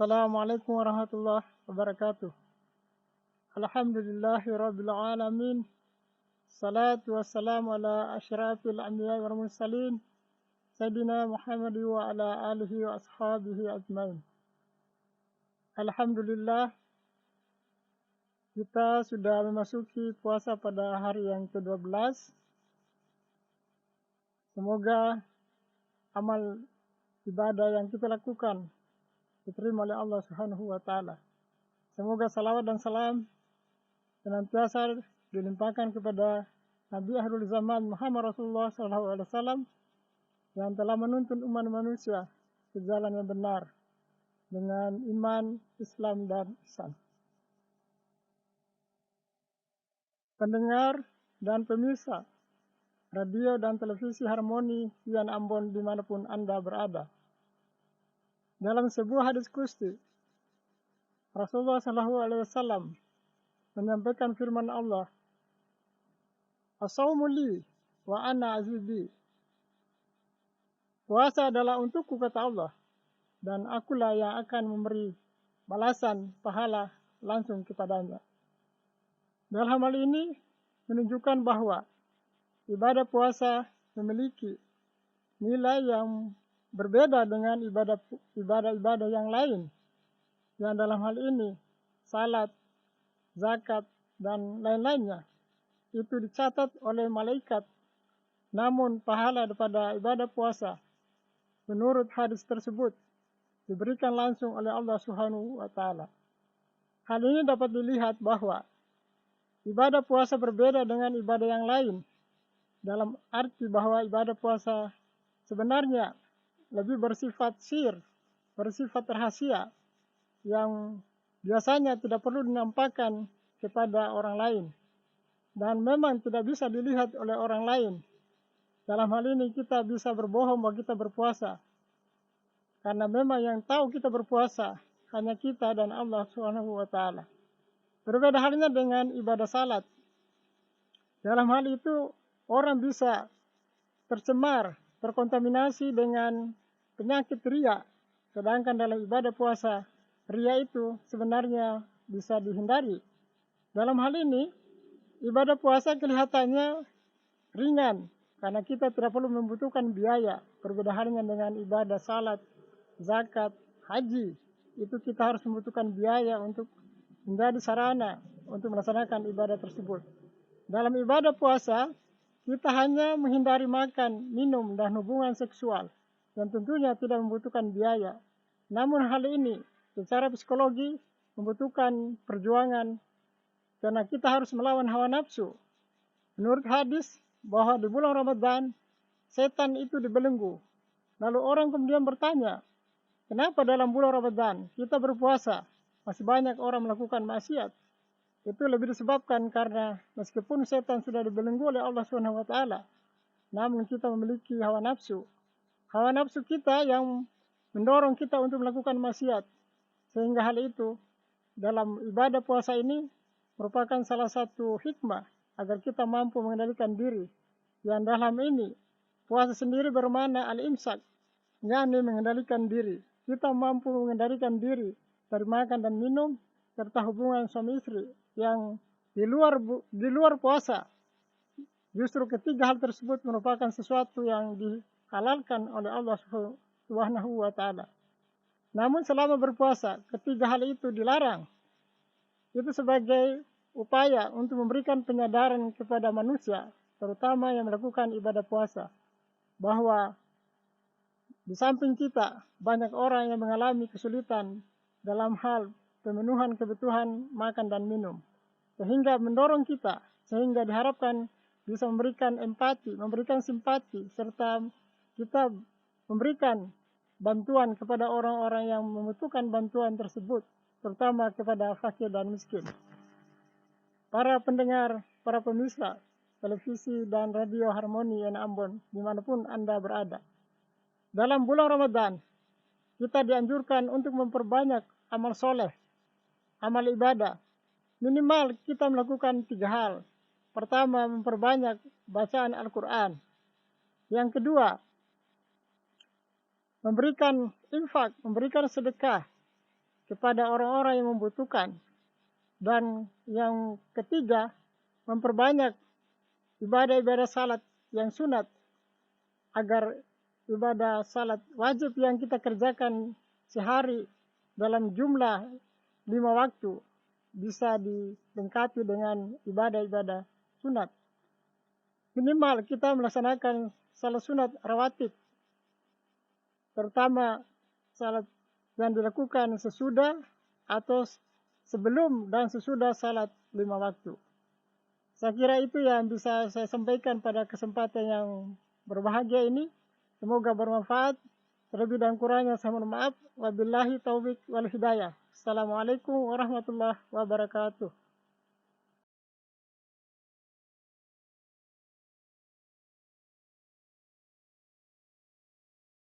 Assalamualaikum warahmatullahi wabarakatuh. Alhamdulillahi rabbil alamin. Salatu wassalamu ala asyrafil anbiya wal mursalin. Sayyidina Muhammad wa ala alihi wa ashabihi ajmain. Alhamdulillah, kita sudah memasuki puasa pada hari yang ke-12. Semoga amal ibadah yang kita lakukan diterima oleh Allah Subhanahu wa taala. Semoga salawat dan salam senantiasa dilimpahkan kepada Nabi akhirul zaman Muhammad Rasulullah SAW yang telah menuntun umat manusia ke jalan yang benar dengan iman, Islam, dan ihsan. Pendengar dan pemirsa radio dan televisi Harmoni Yan Ambon dimanapun Anda berada. Dalam sebuah hadis qudsi, Rasulullah SAW menyampaikan firman Allah, "As-saumu li wa ana azizi." Puasa adalah untukku, kata Allah, dan akulah yang akan memberi balasan pahala langsung kepadanya. Dalam hal ini menunjukkan bahwa ibadah puasa memiliki nilai yang berbeda dengan ibadah-ibadah yang lain, yang dalam hal ini salat, zakat, dan lain-lainnya itu dicatat oleh malaikat. Namun pahala daripada ibadah puasa menurut hadis tersebut diberikan langsung oleh Allah Subhanahu wa taala. Hal ini dapat dilihat bahwa ibadah puasa berbeda dengan ibadah yang lain, dalam arti bahwa ibadah puasa sebenarnya lebih bersifat sir, bersifat rahasia, yang biasanya tidak perlu dinampakkan kepada orang lain, dan memang tidak bisa dilihat oleh orang lain. Dalam hal ini kita bisa berbohong bahwa kita berpuasa, karena memang yang tahu kita berpuasa hanya kita dan Allah Subhanahu wa taala. Berbeda halnya dengan ibadah salat. Dalam hal itu orang bisa tercemar, terkontaminasi dengan penyakit riya. Sedangkan dalam ibadah puasa, riya itu sebenarnya bisa dihindari. Dalam hal ini, ibadah puasa kelihatannya ringan, karena kita tidak perlu membutuhkan biaya. Berbeda halnya dengan ibadah salat, zakat, haji. Itu kita harus membutuhkan biaya untuk menjadi sarana untuk melaksanakan ibadah tersebut. Dalam ibadah puasa, kita hanya menghindari makan, minum, dan hubungan seksual, yang tentunya tidak membutuhkan biaya. Namun hal ini secara psikologi membutuhkan perjuangan, karena kita harus melawan hawa nafsu. Menurut hadis bahwa di bulan Ramadan setan itu dibelenggu. Lalu orang kemudian bertanya, kenapa dalam bulan Ramadan kita berpuasa masih banyak orang melakukan maksiat? Itu lebih disebabkan karena meskipun setan sudah dibelenggu oleh Allah Subhanahu wa taala, namun kita memiliki hawa nafsu. Hawa nafsu kita yang mendorong kita untuk melakukan maksiat. Sehingga hal itu dalam ibadah puasa ini merupakan salah satu hikmah agar kita mampu mengendalikan diri. Yang dalam ini puasa sendiri bermakna al-imsak, yakni mengendalikan diri. Kita mampu mengendalikan diri dari makan dan minum serta hubungan suami istri yang di luar puasa. Justru ketiga hal tersebut merupakan sesuatu yang dihalalkan oleh Allah Subhanahu wa taala. Namun selama berpuasa, ketiga hal itu dilarang. Itu sebagai upaya untuk memberikan penyadaran kepada manusia, terutama yang melakukan ibadah puasa, bahwa di samping kita banyak orang yang mengalami kesulitan dalam hal pemenuhan kebutuhan makan dan minum, sehingga mendorong kita, sehingga diharapkan bisa memberikan empati, memberikan simpati, serta kita memberikan bantuan kepada orang-orang yang membutuhkan bantuan tersebut, terutama kepada fakir dan miskin. Para pendengar, para pemirsa televisi dan radio Harmoni Yan Ambon dimanapun Anda berada, dalam bulan Ramadan kita dianjurkan untuk memperbanyak amal soleh, amal ibadah. Minimal kita melakukan 3 hal. Pertama, memperbanyak bacaan Al-Quran. Yang kedua, memberikan infak, memberikan sedekah. kepada orang-orang yang membutuhkan. Dan yang ketiga, memperbanyak ibadah-ibadah salat yang sunat, agar ibadah salat wajib yang kita kerjakan sehari dalam jumlah 5 waktu bisa dilengkapi dengan ibadah-ibadah sunat. Minimal kita melaksanakan salat sunat rawatib, terutama salat yang dilakukan sesudah atau sebelum dan sesudah salat 5 waktu. Saya kira itu yang bisa saya sampaikan pada kesempatan yang berbahagia ini. Semoga bermanfaat. Terlebih dan kurangnya saya mohon maaf. Wabillahi taufik wal hidayah. Assalamualaikum warahmatullahi wabarakatuh.